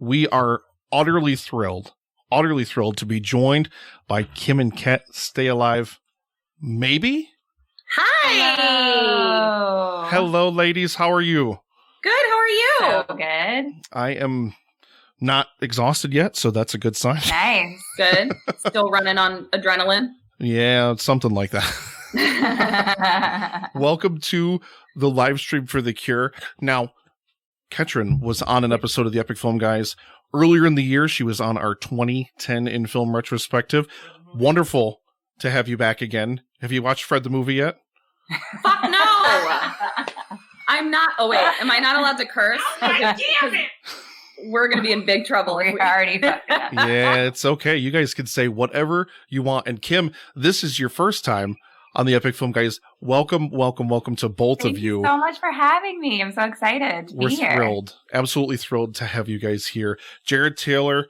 we are utterly thrilled to be joined by Kim and Kat. Stay alive, maybe? Hi! Hello, ladies. How are you? Good, how are you? So good. I am not exhausted yet, so that's a good sign. Nice. Good. Still running on adrenaline? Yeah, something like that. Welcome to the live stream for The Cure. Now, Ketrin was on an episode of the Epic Film Guys earlier in the year. She was on our 2010 in film retrospective. Wonderful to have you back again. Have you watched Fred the movie yet? Fuck no! I'm not. Oh, wait. Am I not allowed to curse? Damn it! We're going to be in big trouble. We already fucked it up. Yeah, it's okay. You guys can say whatever you want. And Kim, this is your first time on the Epic Film Guys. Welcome to both Thank of you. you so much for having me. I'm so excited to We're be here. thrilled. Absolutely thrilled to have you guys here. Jared, Taylor,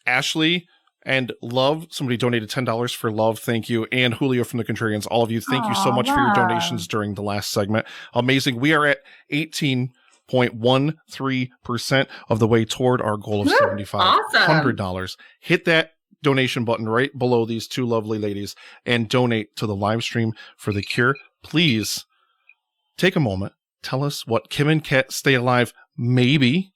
Ashley, and Love. Somebody donated $10 for Love. Thank you. And Julio from the Contrarians. All of you, thank you so much for your donations during the last segment. Amazing. We are at 18.13% of the way toward our goal of $7,500. Hit that donation button right below these two lovely ladies and donate to the live stream for The Cure. Please take a moment. Tell us what Kim and Kat Stay Alive maybe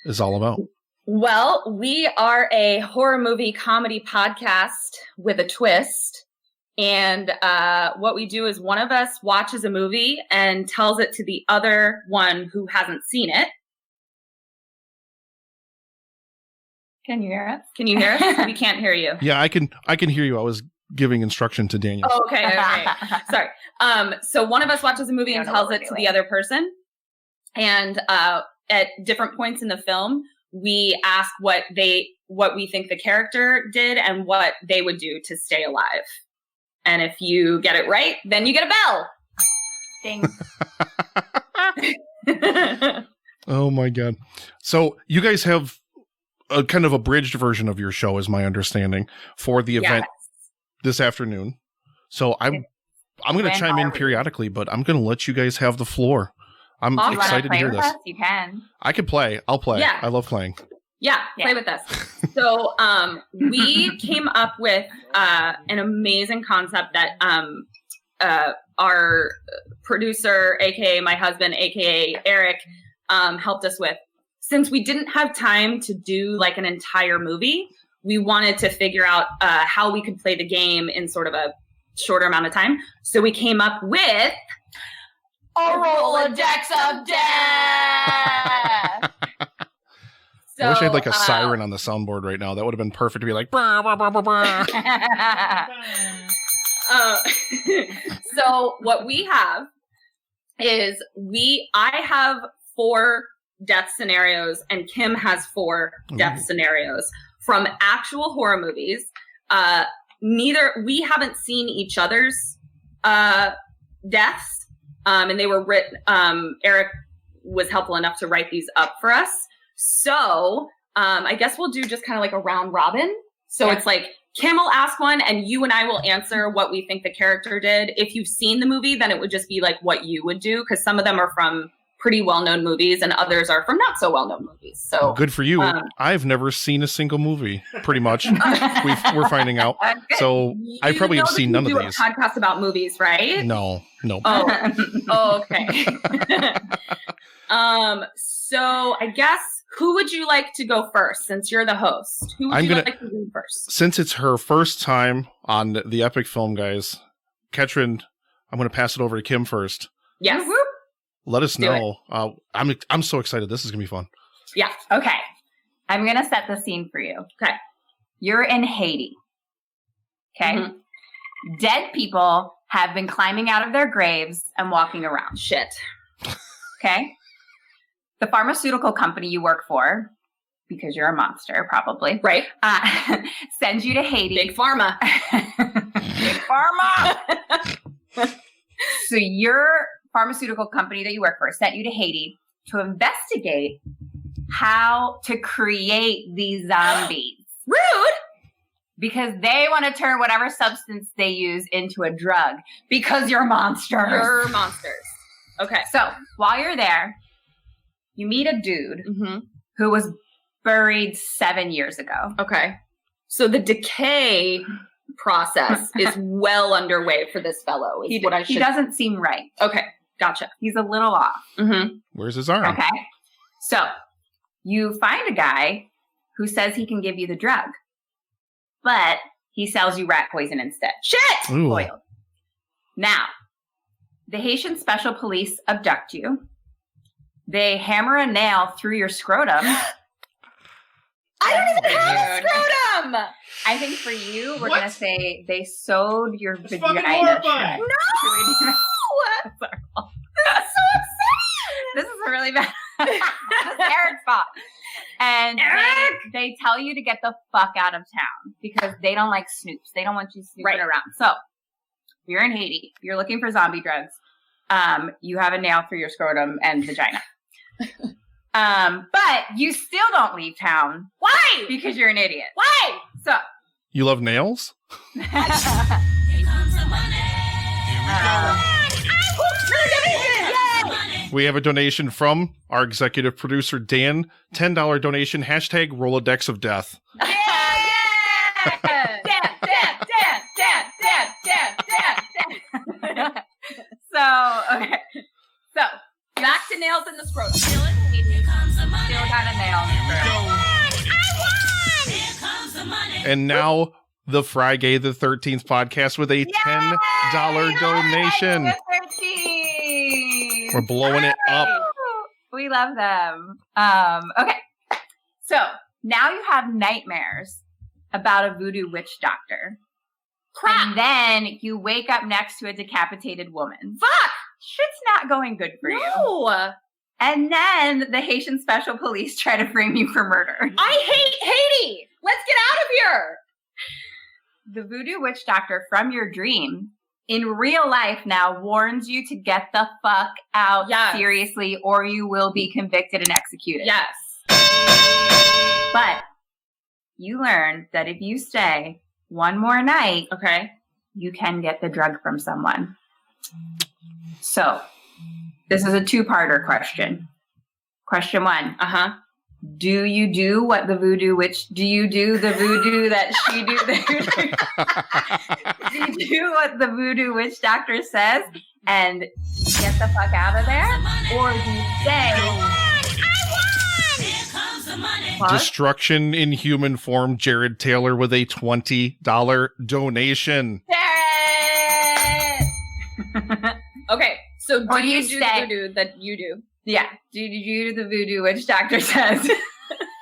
is all about. Well, we are a horror movie comedy podcast with a twist. And what we do is one of us watches a movie and tells it to the other one who hasn't seen it. Can you hear us? Can you hear us? We can't hear you. Yeah, I can hear you. I was giving instruction to Daniel. Oh, okay. Sorry. So one of us watches a movie and tells it to the other person. And at different points in the film, we ask what we think the character did and what they would do to stay alive. And if you get it right, then you get a bell. Ding. Oh my God. So you guys have a kind of abridged version of your show, is my understanding, for the event this afternoon. So I'm going to chime in periodically, but I'm going to let you guys have the floor. I'm excited to hear this. You can. I can play. I'll play. Yeah. I love playing. Yeah, play with us. So we came up with an amazing concept that our producer, aka my husband, aka Eric, helped us with. Since we didn't have time to do like an entire movie, we wanted to figure out how we could play the game in sort of a shorter amount of time. So we came up with a Rolodex of death. I wish I had like a siren on the soundboard right now. That would have been perfect to be like, brr, brr, brr, brr, brr. So what we have is I have 4 death scenarios and Kim has 4 death scenarios from actual horror movies. We haven't seen each other's deaths, and they were written. Eric was helpful enough to write these up for us. So I guess we'll do just kind of like a round robin. So it's like Kim will ask one and you and I will answer what we think the character did. If you've seen the movie, then it would just be like what you would do, because some of them are from pretty well-known movies and others are from not so well-known movies. So good for you. I've never seen a single movie, pretty much. We're finding out. So I probably have seen none of these. Do a podcast about movies, right? No. Oh, okay. So I guess, who would you like to go first, since you're the host? Who would you like to go first? Since it's her first time on the Epic Film Guys, Ketrin, I'm going to pass it over to Kim first. Yes. Let us know. I'm so excited. This is going to be fun. Yeah. Okay. I'm going to set the scene for you. Okay. You're in Haiti. Okay. Mm-hmm. Dead people have been climbing out of their graves and walking around. Shit. Okay. The pharmaceutical company you work for, because you're a monster, probably. Right. Sends you to Haiti. Big Pharma. Big Pharma. So your pharmaceutical company that you work for sent you to Haiti to investigate how to create these zombies. Rude! Because they want to turn whatever substance they use into a drug. Because you're monsters. You're monsters. Okay. So while you're there, you meet a dude who was buried 7 years ago. Okay. So the decay process is well underway for this fellow. He doesn't seem right. Okay. Gotcha. He's a little off. Mm-hmm. Where's his arm? Okay. So you find a guy who says he can give you the drug, but he sells you rat poison instead. Shit! Ooh. Boiled. Now, the Haitian Special Police abduct you. They hammer a nail through your scrotum. I don't even have a scrotum! I think for you, we're going to say they sewed your That's vagina shut. No! That's so upsetting! This is really bad. This is Eric's fault. And they tell you to get the fuck out of town because they don't like snoops. They don't want you snooping around. So, you're in Haiti. You're looking for zombie drugs. You have a nail through your scrotum and vagina. But you still don't leave town. Why? Because you're an idiot. Why? So. You love nails? Here comes the money. We have a donation from our executive producer, Dan. $10 donation, hashtag Rolodex of Death. Dan. Okay. So, back to nails in the scrotum. Still got a nail. And now, the Friday the 13th podcast with a $10 donation. We're blowing it up. We love them. Okay. So now you have nightmares about a voodoo witch doctor. Crap. And then you wake up next to a decapitated woman. Fuck. Shit's not going good for you. No. And then the Haitian Special Police try to frame you for murder. I hate Haiti. Let's get out of here. The voodoo witch doctor from your dream in real life now warns you to get the fuck out seriously or you will be convicted and executed. Yes. But you learn that if you stay one more night, you can get the drug from someone. So, this is a two-parter question. Question 1. Do you do what the voodoo witch, do you do the voodoo that she do? Do you do what the voodoo witch doctor says and get the fuck out of there? Or do you say, Destruction in human form, Jared Taylor with a $20 donation. Okay, so do you do the voodoo that you do? Yeah. Do you do the voodoo witch doctor says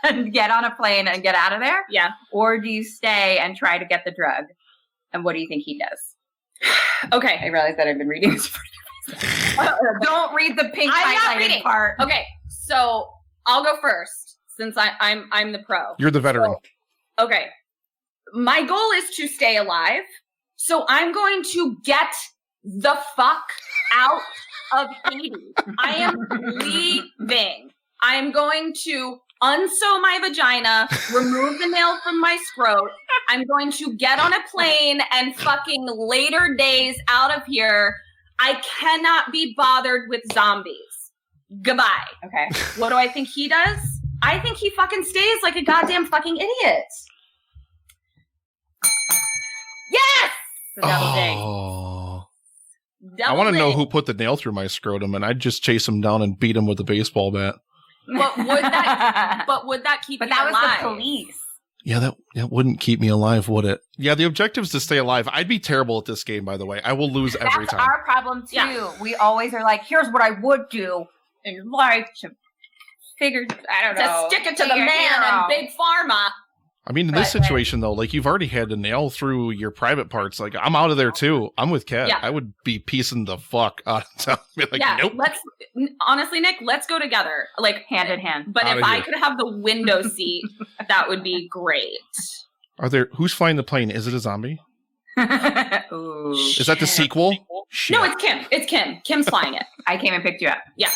and get on a plane and get out of there? Yeah. Or do you stay and try to get the drug? And what do you think he does? Okay. I realized that I've been reading this. Don't read the pink highlighted part. Okay. So I'll go first since I'm the pro. You're the veteran. So, okay. My goal is to stay alive. So I'm going to get the fuck out of Haiti. I am leaving. I am going to unsew my vagina, remove the nail from my scrot. I'm going to get on a plane and fucking later days out of here. I cannot be bothered with zombies. Goodbye. Okay. What do I think he does? I think he fucking stays like a goddamn fucking idiot. Yes! The double ding. I want to know who put the nail through my scrotum, and I'd just chase him down and beat him with a baseball bat. But would that keep you alive? But that was the police. Yeah, that wouldn't keep me alive, would it? Yeah, the objective is to stay alive. I'd be terrible at this game, by the way. I will lose every time. That's our problem, too. Yeah. We always are like, here's what I would do in life to figure, I don't know. To stick it to the man and Big Pharma. I mean, in this situation, though, like, you've already had a nail through your private parts. Like, I'm out of there, too. I'm with Kat. Yeah. I would be piecing the fuck out of town. Be like, nope. Honestly, Nick, let's go together. Like, hand in hand. But if I could have the window seat, that would be great. Who's flying the plane? Is it a zombie? Ooh, is that the sequel? Shit. No, it's Kim. It's Kim. Kim's flying it. I came and picked you up. Yeah.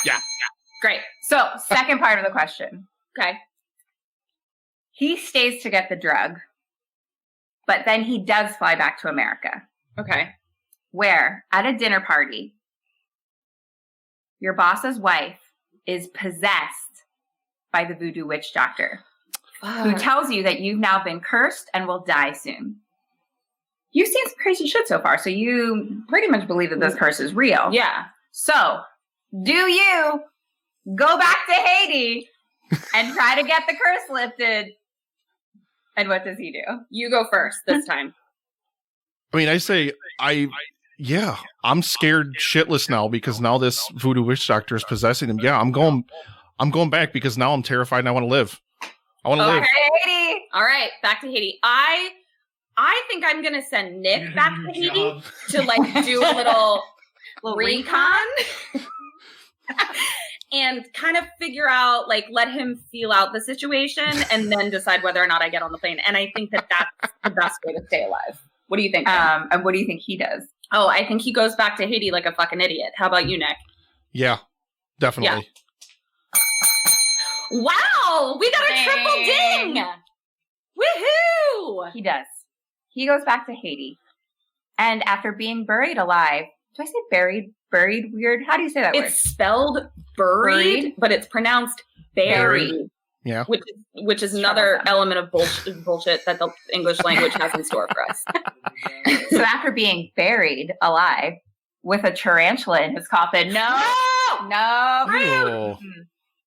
Great. So, second part of the question. Okay. He stays to get the drug, but then he does fly back to America. Okay. Where, at a dinner party, your boss's wife is possessed by the voodoo witch doctor. who tells you that you've now been cursed and will die soon. You've seen some crazy shit so far, so you pretty much believe that this curse is real. Yeah. So, do you go back to Haiti and try to get the curse lifted? And what does he do? You go first this time. I mean, I say, I'm scared shitless now because now this voodoo witch doctor is possessing him. Yeah, I'm going back because now I'm terrified and I want to live. I want to live. Haiti. All right, back to Haiti. I think I'm gonna send Nick back to Haiti to like do a little recon and kind of figure out, like, let him feel out the situation and then decide whether or not I get on the plane. And I think that that's the best way to stay alive. What do you think? And what do you think he does? Oh, I think he goes back to Haiti like a fucking idiot. How about you, Nick? Yeah, definitely. Yeah. Wow, we got a triple ding! Woohoo! He does. He goes back to Haiti. And after being buried alive, do I say buried? Buried weird? How do you say that word? It's spelled buried, but it's pronounced buried. Yeah. Which is another element of bullshit that the English language has in store for us. So after being alive with a tarantula in his coffin,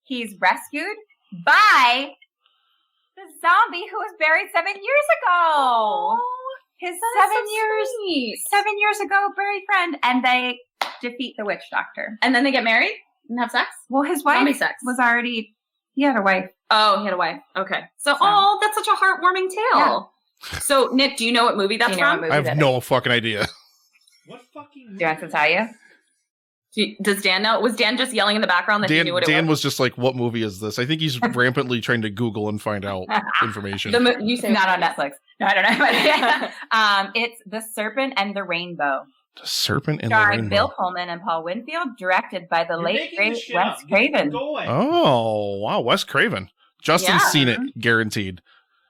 he's rescued by the zombie who was buried 7 years ago. His 7 years ago buried friend, and they defeat the witch doctor. And then they get married and have sex? Well, his wife was already, he had a wife. Oh, he had a wife. Okay. So, that's such a heartwarming tale. Yeah. So, Nick, do you know what movie that's from? I have no fucking idea. What fucking movie? Do you want to tell you? Does Dan know? Was Dan just yelling in the background that he knew what it was? Dan was just like, what movie is this? I think he's rampantly trying to Google and find out information. You say not on Netflix. No, I don't know. It's The Serpent and the Rainbow. The Serpent and Starring the Rainbow. Bill Pullman and Paul Winfield, directed by the late, great Wes Craven. Oh, wow. Wes Craven. Justin's seen it, guaranteed.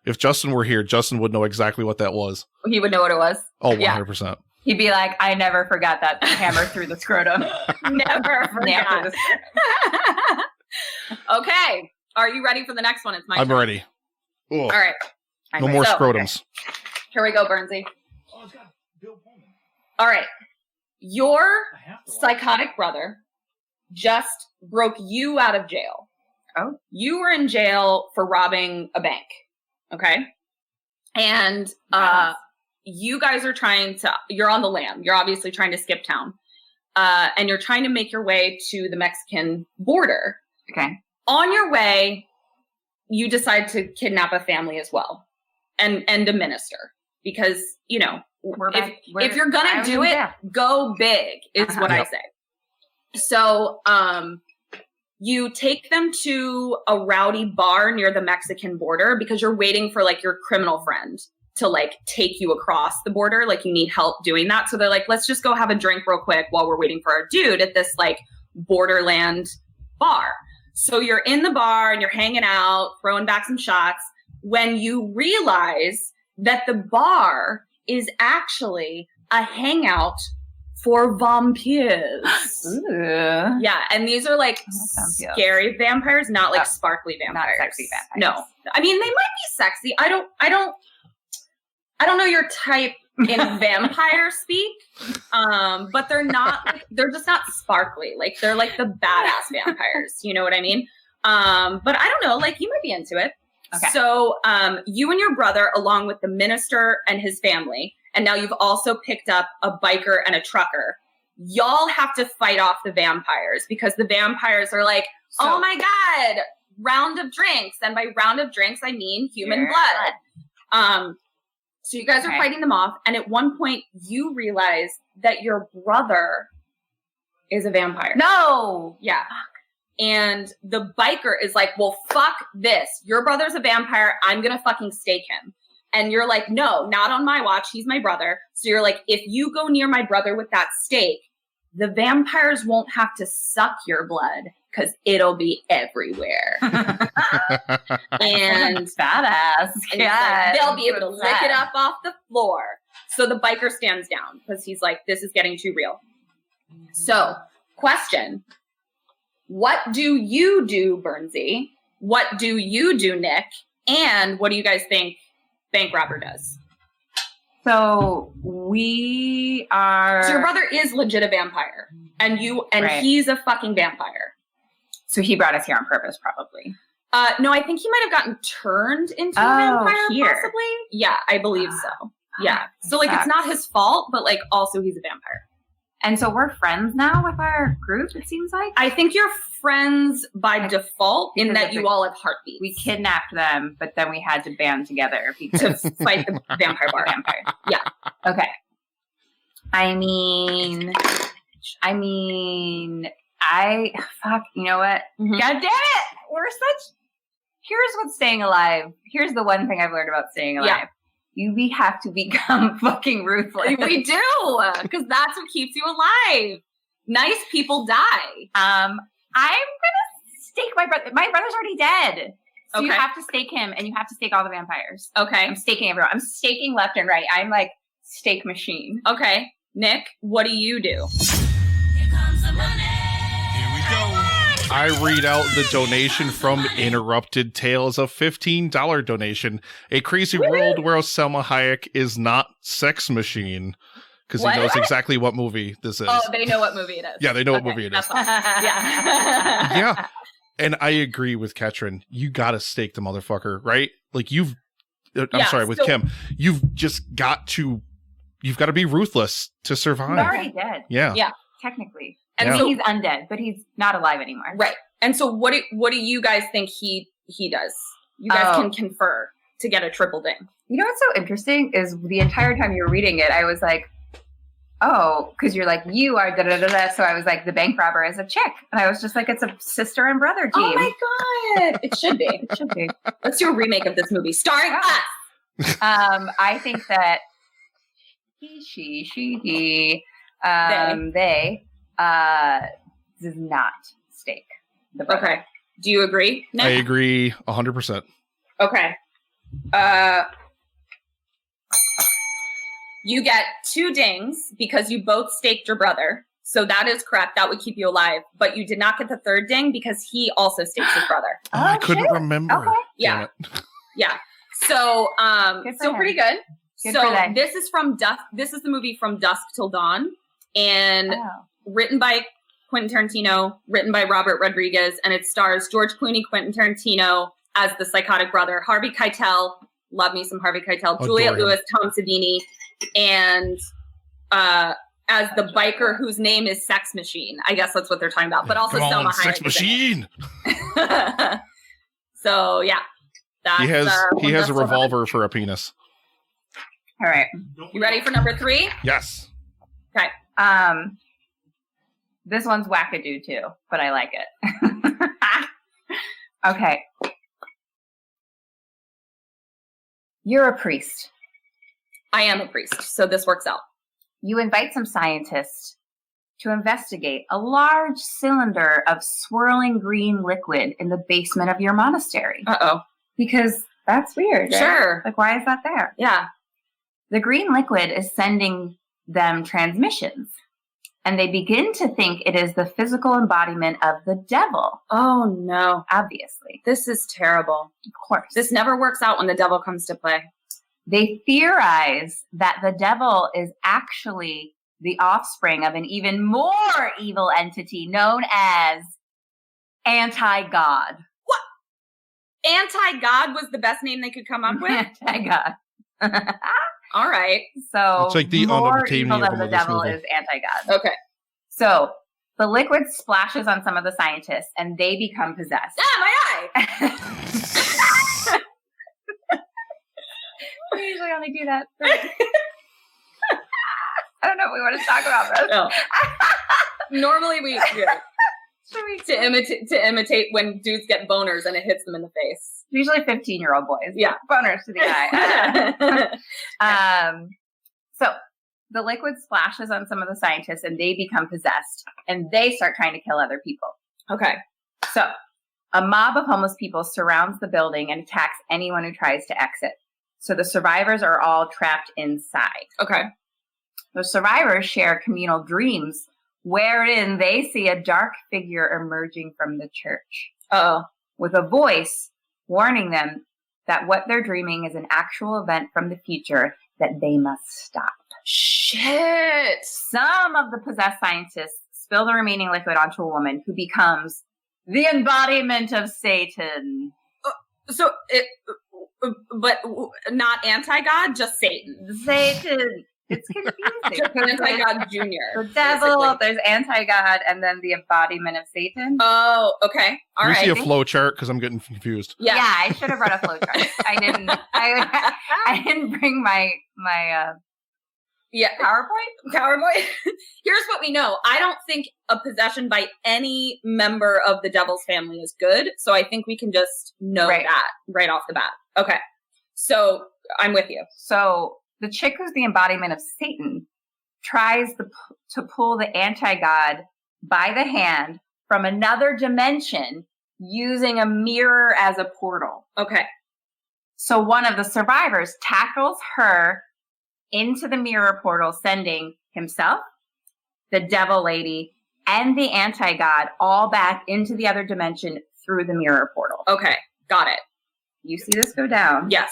If Justin were here, Justin would know exactly what that was. He would know what it was. Oh, 100%. He'd be like, I never forgot that hammer through the scrotum. Never forgot. Okay. Are you ready for the next one? It's my turn. I'm ready. All right. No more scrotums. Okay. Here we go, Bernsey. Oh, it's got Bill Pullman. All right. Your psychotic brother just broke you out of jail. Oh. You were in jail for robbing a bank. Okay. And you guys are you're on the lam. You're obviously trying to skip town. And you're trying to make your way to the Mexican border. Okay. On your way, you decide to kidnap a family as well. And a minister. Because, you know, if you're going to do it, go big is what I say. So, you take them to a rowdy bar near the Mexican border because you're waiting for like your criminal friend to like take you across the border. Like you need help doing that. So they're like, let's just go have a drink real quick while we're waiting for our dude at this like borderland bar. So you're in the bar and you're hanging out, throwing back some shots when you realize that the bar is actually a hangout for vampires. Ooh. Yeah, and these are like scary vampires, not like sparkly vampires. Not sexy vampires. No. I mean, they might be sexy. I don't know your type in vampire speak. But they're they're just not sparkly. Like they're like the badass vampires. You know what I mean? But I don't know, like you might be into it. Okay. So you and your brother, along with the minister and his family, and now you've also picked up a biker and a trucker. Y'all have to fight off the vampires because the vampires are like, oh my God, round of drinks. And by round of drinks, I mean human blood. So you guys are fighting them off. And at one point you realize that your brother is a vampire. No. Yeah. And the biker is like, well, fuck this. Your brother's a vampire. I'm going to fucking stake him. And you're like, no, not on my watch. He's my brother. So you're like, if you go near my brother with that stake, the vampires won't have to suck your blood because it'll be everywhere. And badass. Yeah, like, they'll be able to lick it up off the floor. So the biker stands down because he's like, this is getting too real. So, question. What do you do, Bernsey? What do you do, Nick? And what do you guys think bank robber does? So we are. So your brother is legit a vampire, and he's a fucking vampire. So he brought us here on purpose, probably. No, I think he might have gotten turned into a vampire, possibly. Yeah, I believe so. Yeah. So like, it's not his fault, but like, also he's a vampire. And so we're friends now with our group, it seems like? I think you're friends by default in that you all have heartbeats. We kidnapped them, but then we had to band together to fight the vampire bar. Yeah. Okay. I mean, fuck, you know what? Mm-hmm. God damn it! Here's what's staying alive. Here's the one thing I've learned about staying alive. Yeah. We have to become fucking ruthless. We do, because that's what keeps you alive. Nice people die. I'm gonna stake my brother. My brother's already dead. So you have to stake him, and you have to stake all the vampires. Okay. I'm staking everyone. I'm staking left and right. I'm like stake machine. Okay. Nick, what do you do? Here comes the money. Here we go. I read out the donation from Interrupted Tales, a $15 donation. A crazy world where Selma Hayek is not Sex Machine. Because he knows exactly what movie this is. Oh, they know what movie it is. Yeah, they know what movie it is. Yeah. Yeah. And I agree with Ketrin. You gotta stake the motherfucker, right? Like with Kim. You've just got to be ruthless to survive. He's already dead. Yeah. Yeah. Technically. And so he's undead, but he's not alive anymore. Right. And so what do you guys think he does? You guys can confer to get a triple ding. You know what's so interesting is the entire time you were reading it, I was like, oh, because you're like, you are da-da-da-da. So I was like, the bank robber is a chick. And I was just like, it's a sister and brother team. Oh my God. It should be. It should be. Let's do a remake of this movie starring us. I think that they does not stake the brother. Okay. Do you agree, Nick? I agree 100%. Okay. You get 2 dings because you both staked your brother. So that is correct. That would keep you alive. But you did not get the 3rd ding because he also staked his brother. I couldn't remember. Okay. Yeah. Yeah. So, pretty good. This is from Dusk. This is the movie From Dusk Till Dawn, and written by Quentin Tarantino, written by Robert Rodriguez, and it stars George Clooney, Quentin Tarantino as the psychotic brother, Harvey Keitel. Love me some Harvey Keitel. Juliette Lewis, Tom Savini, and as the biker whose name is Sex Machine. I guess that's what they're talking about. But also Selma Hayek. Sex Machine. So yeah, that's, he has a revolver for a penis. All right, you ready for number 3? Yes. Okay. This one's wackadoo too, but I like it. Okay. You're a priest. I am a priest, so this works out. You invite some scientists to investigate a large cylinder of swirling green liquid in the basement of your monastery. Uh-oh. Because that's weird, right? Sure. Like, why is that there? Yeah. The green liquid is sending them transmissions, and they begin to think it is the physical embodiment of the devil. Oh, no. Obviously. This is terrible. Of course. This never works out when the devil comes to play. They theorize that the devil is actually the offspring of an even more evil entity known as anti-God. What? Anti-God was the best name they could come up with? Anti-God. All right. So it's like the more evil than the devil is anti-God. Okay. So the liquid splashes on some of the scientists and they become possessed. Ah, my eye! We usually only do that. I don't know if we want to talk about this. No. Normally we do. To imitate when dudes get boners and it hits them in the face. Usually 15-year-old boys. Yeah. Boners to the eye. So the liquid splashes on some of the scientists and they become possessed and they start trying to kill other people. Okay. So a mob of homeless people surrounds the building and attacks anyone who tries to exit. So the survivors are all trapped inside. Okay. The survivors share communal dreams wherein they see a dark figure emerging from the church. Uh-oh. With a voice warning them that what they're dreaming is an actual event from the future that they must stop. Shit. Some of the possessed scientists spill the remaining liquid onto a woman who becomes the embodiment of Satan. But not anti-God, just Satan. Satan. It's confusing. Anti-God Junior. The devil, basically. there's anti-God, and then the embodiment of Satan. Oh, okay. All Can we right. see a flow chart? Because I'm getting confused. Yeah, I should have run a flow chart. I didn't. I didn't bring my PowerPoint. Here's what we know. I don't think a possession by any member of the devil's family is good. So I think we can just know that right off the bat. Okay. So I'm with you. So the chick who's the embodiment of Satan tries to pull the anti-God by the hand from another dimension using a mirror as a portal. Okay. So one of the survivors tackles her into the mirror portal, sending himself, the devil lady, and the anti-God all back into the other dimension through the mirror portal. Okay. Got it. You see this go down. Yes.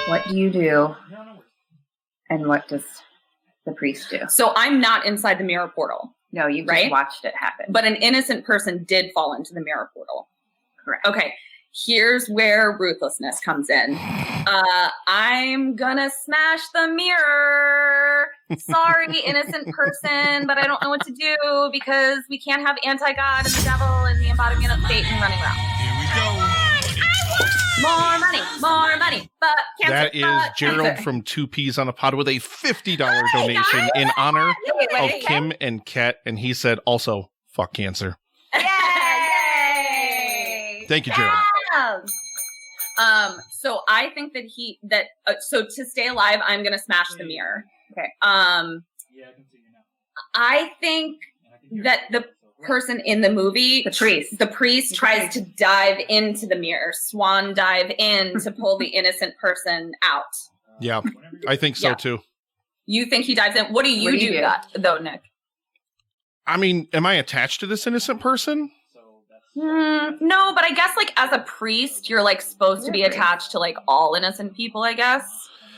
What do you do? And what does the priest do? So I'm not inside the mirror portal. No, you just watched it happen. But an innocent person did fall into the mirror portal. Correct. Okay. Here's where ruthlessness comes in. I'm gonna smash the mirror. Sorry, innocent person, but I don't know what to do because we can't have anti-God and the devil and the embodiment of Satan running around. Here we go. More money, but cancer. That is Gerald from Two Peas on a Pod with a $50 donation in honor of Kim and Kat, and he said also, fuck cancer. Yay! Thank you, Gerald. So I think that so to stay alive, I'm gonna smash the mirror. Okay. Yeah, I can see you now. I think that the person in the movie, the priest tries to dive into the mirror, swan dive in to pull the innocent person out. Yeah, I think so too. You think he dives in? What do you do though, Nick? I mean, am I attached to this innocent person? No, but I guess like as a priest, you're like supposed to be attached to like all innocent people, I guess.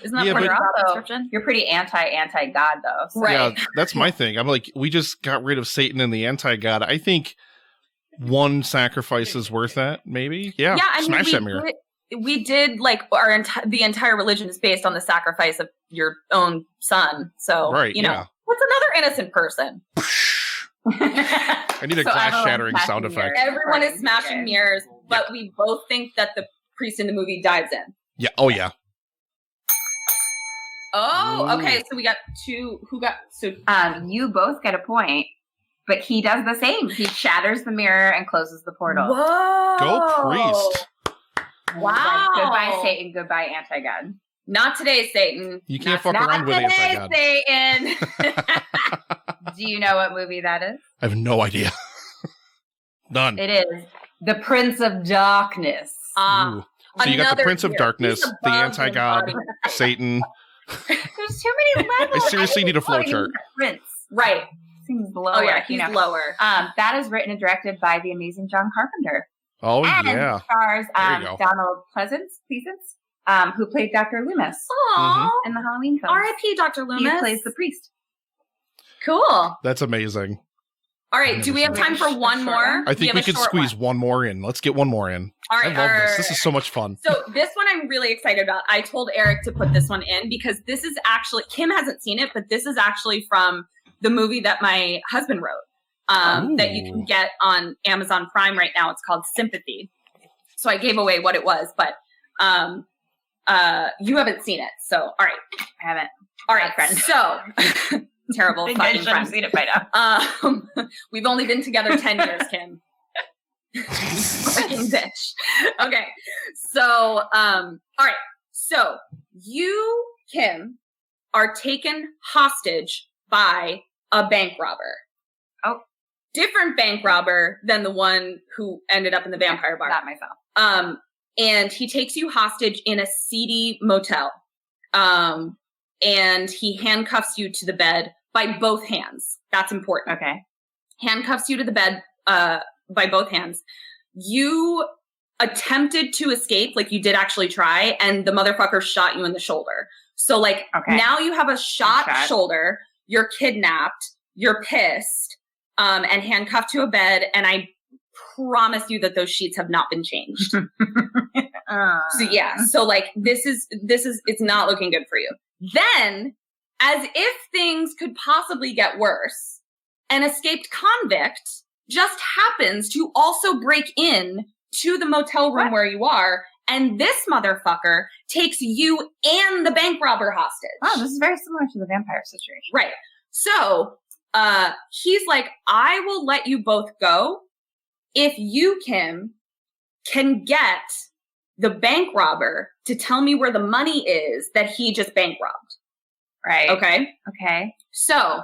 Isn't that part of the description? You're pretty anti-God though. So. Right. Yeah, that's my thing. I'm like, we just got rid of Satan and the anti-God. I think one sacrifice is worth that, maybe. Yeah, I mean, smash that mirror. We did like the entire religion is based on the sacrifice of your own son. So, you know, what's another innocent person? I need a glass-shattering sound effect. Everyone is smashing mirrors, but we both think that the priest in the movie dives in. Yeah. Oh, yeah. Oh, okay. So we got two. Who got? So you both get a point, but he does the same. He shatters the mirror and closes the portal. Whoa! Go priest! Wow! Like, goodbye, Satan. Goodbye, anti-God. Not today, Satan. You can't fuck around with anti-God. Satan. Do you know what movie that is? I have no idea. None. It is The Prince of Darkness. So you got the Prince of Darkness, the anti-God, Satan. There's too many levels. I seriously need a flow chart. Prince. Right. Seems lower. Oh yeah, he's lower. That is written and directed by the amazing John Carpenter. Oh and yeah. Stars There you go. Donald Pleasance, who played Dr. Loomis in the Halloween film. R.I.P. Dr. Loomis. He plays the priest. Cool. That's amazing. All right. Do we have time for one more? I think we could squeeze one more in. Let's get one more in. All right. I love this. This is so much fun. So this one I'm really excited about. I told Eric to put this one in because this is actually, Kim hasn't seen it, but this is actually from the movie that my husband wrote that you can get on Amazon Prime right now. It's called Sympathy. So I gave away what it was, but you haven't seen it. So, all right. I haven't. All right, friend. So... terrible fucking friend. Seen it by now. We've only been together 10 years, Kim. Fucking bitch. Okay. So, all right. So you, Kim, are taken hostage by a bank robber. Oh. Different bank robber than the one who ended up in the vampire bar. Not myself. And he takes you hostage in a seedy motel. And he handcuffs you to the bed by both hands. That's important. Okay. Handcuffs you to the bed by both hands. You attempted to escape, like you did actually try, and the motherfucker shot you in the shoulder. So like now you have a shot shoulder, you're kidnapped, you're pissed, and handcuffed to a bed, and I promise you that those sheets have not been changed. So like this is it's not looking good for you. Then, as if things could possibly get worse, an escaped convict just happens to also break in to the motel room where you are, and this motherfucker takes you and the bank robber hostage. Oh, this is very similar to the vampire situation. Right. So he's like, I will let you both go if you, Kim, can get the bank robber to tell me where the money is that he just bank robbed. Right. Okay. So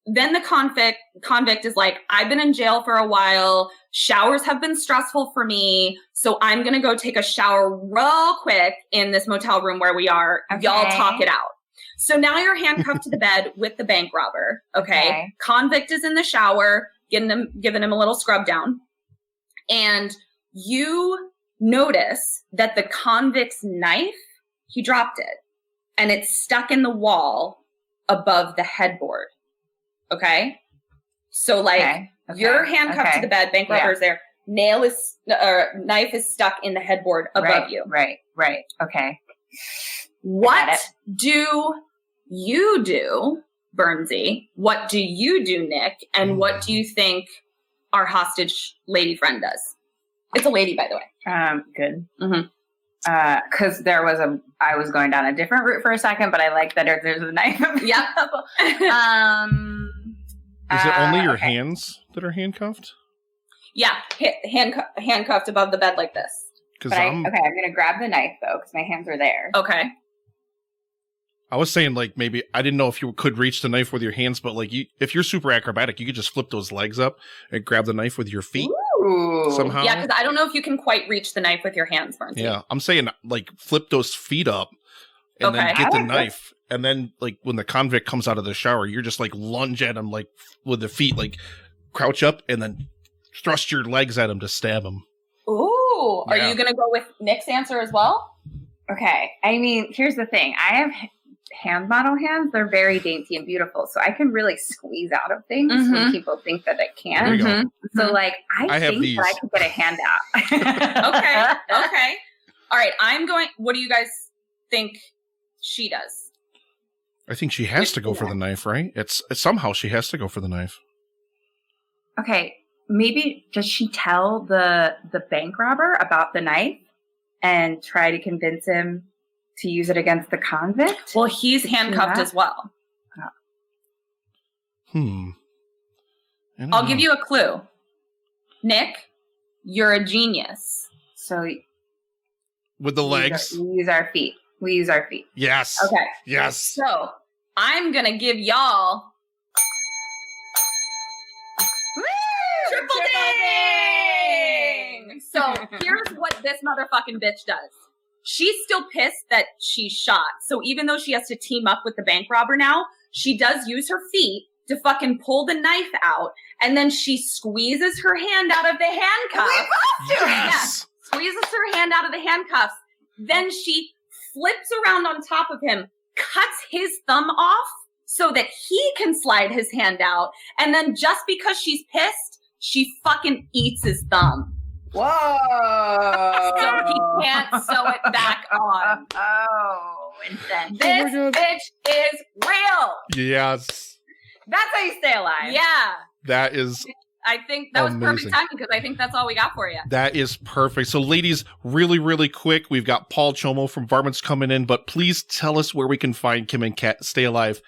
then the convict is like, I've been in jail for a while. Showers have been stressful for me. So I'm going to go take a shower real quick in this motel room where we are. Okay. Y'all talk it out. So now you're handcuffed to the bed with the bank robber. Okay. Convict is in the shower, giving him a little scrub down. And you notice that the convict's knife, he dropped it. And it's stuck in the wall above the headboard. Okay. So like you're handcuffed to the bed, bank robber is there, knife is stuck in the headboard above you. Right. Okay. What do you do, Bernsey? What do you do, Nick? And what do you think our hostage lady friend does? It's a lady, by the way. Good. Because I was going down a different route for a second, but I like that there's a knife. Yep. Is it only your hands that are handcuffed? Yeah, handcuffed above the bed like this. I'm going to grab the knife, though, because my hands are there. Okay. I was saying, like, maybe, I didn't know if you could reach the knife with your hands, but, like, if you're super acrobatic, you could just flip those legs up and grab the knife with your feet. Ooh. Somehow. Yeah, because I don't know if you can quite reach the knife with your hands, Bernsey. Yeah, I'm saying, like, flip those feet up and then get the knife. And then, like, when the convict comes out of the shower, you're just, like, lunge at him, like, with the feet, like, crouch up and then thrust your legs at him to stab him. Ooh. Are you going to go with Nick's answer as well? Okay. I mean, here's the thing. I have hand model hands. They're very dainty and beautiful. So I can really squeeze out of things when people think that I can't. So, like, I think that I could get a hand out. Okay. All right. What do you guys think she does? I think she has to go for the knife, right? It's somehow she has to go for the knife. Okay, maybe does she tell the bank robber about the knife and try to convince him to use it against the convict? Well, he's handcuffed as well. I'll give you a clue. Nick, you're a genius. So with the legs? We use our feet. Yes. Okay. Yes. So I'm going to give y'all triple ding! So here's what this motherfucking bitch does. She's still pissed that she's shot. So even though she has to team up with the bank robber now, she does use her feet to fucking pull the knife out. And then she squeezes her hand out of the handcuffs. Yes. Yeah, squeezes her hand out of the handcuffs. Then she flips around on top of him, cuts his thumb off so that he can slide his hand out. And then just because she's pissed, she fucking eats his thumb. Whoa. So he can't sew it back on. Oh, intense. This bitch is real. Yes. That's how you stay alive. Yeah. That is I think that amazing. was perfect timing because I think that's all we got for you. That is perfect. So, ladies, really, really quick, we've got Paul Chomo from Varmints coming in, but please tell us where we can find Kim and Kat Stay Alive,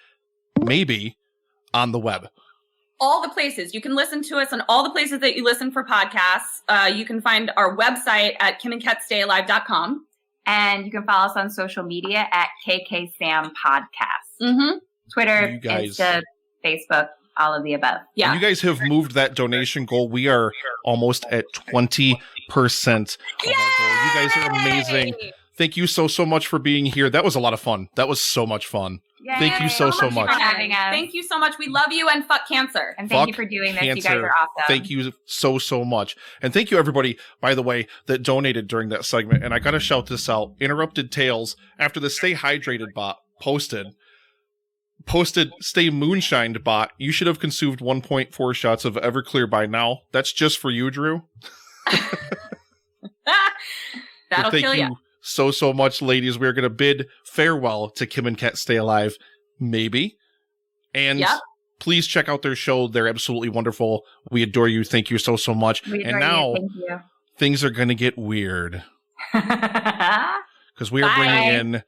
maybe on the web. All the places. You can listen to us on all the places that you listen for podcasts. You can find our website at kimandkatstayalive.com. And you can follow us on social media at KKSam Podcast. Mm-hmm. Twitter, Insta, Facebook, all of the above. Yeah. And you guys have moved that donation goal. We are almost at 20% of our goal. You guys are amazing. Thank you so much for being here. That was a lot of fun. That was so much fun. Thank you so much. For having us. Thank you so much. We love you and fuck cancer. And thank you for doing this. You guys are awesome. Thank you so much. And thank you everybody, by the way, that donated during that segment. And I got to shout this out. Interrupted Tales, after the Stay Hydrated bot posted Stay Moonshined bot, you should have consumed 1.4 shots of Everclear by now. That's just for you, Drew. That'll kill you. So much, ladies. We're going to bid farewell to Kim and Kat Stay Alive, maybe. And please check out their show. They're absolutely wonderful. We adore you. Thank you so much. And now things are going to get weird. Because we are bringing in